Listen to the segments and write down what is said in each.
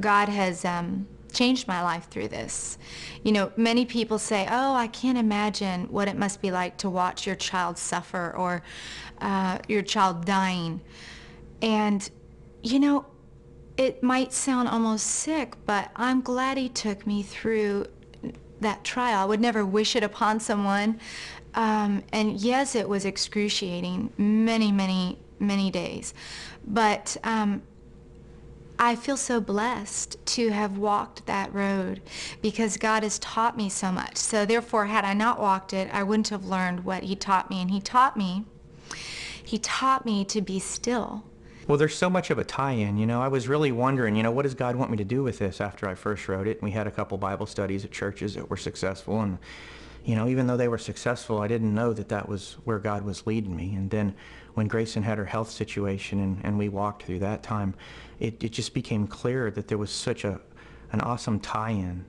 God has changed my life through this. You know, many people say, oh, I can't imagine what it must be like to watch your child suffer or your child dying. And, you know, it might sound almost sick, but I'm glad he took me through that trial. I would never wish it upon someone. And yes, it was excruciating, many days. But I feel so blessed to have walked that road because God has taught me so much. So therefore, had I not walked it, I wouldn't have learned what he taught me. And he taught me to be still. Well, there's so much of a tie-in, you know. I was really wondering, you know, what does God want me to do with this after I first wrote it? We had a couple Bible studies at churches that were successful, and, you know, even though they were successful, I didn't know that that was where God was leading me. And then when Gracyn had her health situation and we walked through that time, it just became clear that there was such an awesome tie-in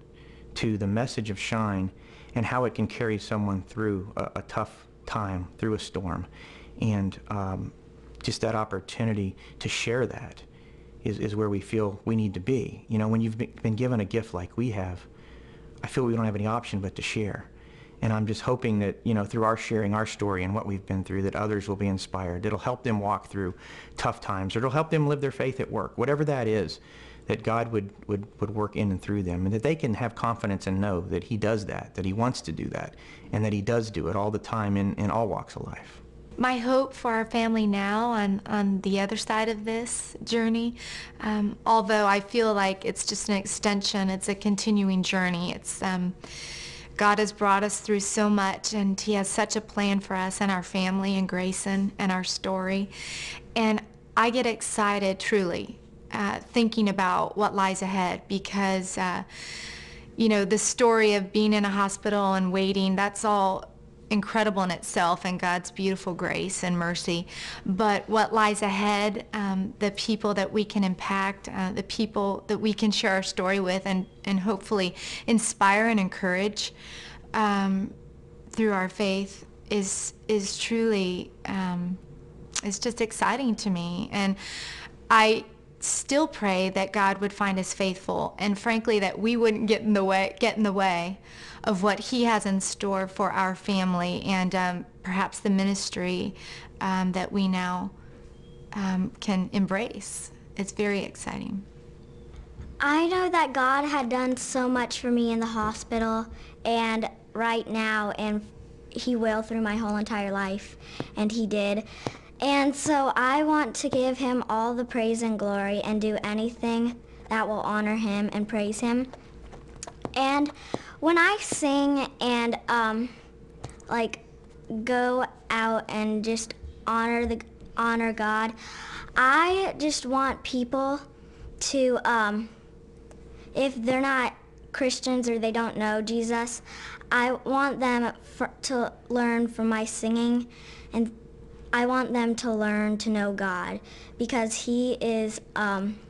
to the message of Shine and how it can carry someone through a tough time, through a storm. And just that opportunity to share that is where we feel we need to be. You know, when you've been given a gift like we have, I feel we don't have any option but to share. And I'm just hoping that, you know, through our sharing our story and what we've been through, that others will be inspired. It'll help them walk through tough times, or it'll help them live their faith at work, whatever that is, that God would work in and through them, and that they can have confidence and know that he does that he wants to do that, and that he does do it all the time in all walks of life. My hope for our family now on the other side of this journey, although I feel like it's just an extension, it's a continuing journey. It's God has brought us through so much, and he has such a plan for us and our family and Gracyn and our story. And I get excited truly thinking about what lies ahead because, you know, the story of being in a hospital and waiting, that's all incredible in itself and God's beautiful grace and mercy. But what lies ahead, the people that we can impact, the people that we can share our story with and hopefully inspire and encourage through our faith is truly, it's just exciting to me. And I still pray that God would find us faithful, and frankly that we wouldn't get in the way of what he has in store for our family and perhaps the ministry that we now can embrace. It's very exciting. I know that God had done so much for me in the hospital and right now, and he will through my whole entire life, and he did. And so I want to give him all the praise and glory and do anything that will honor him and praise him. And when I sing and like go out and just honor God, I just want people to, if they're not Christians or they don't know Jesus, I want them to learn from my singing, and I want them to learn to know God because he is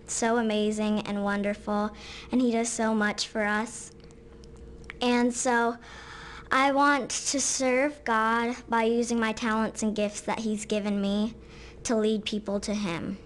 so amazing and wonderful, and he does so much for us. And so I want to serve God by using my talents and gifts that he's given me to lead people to him.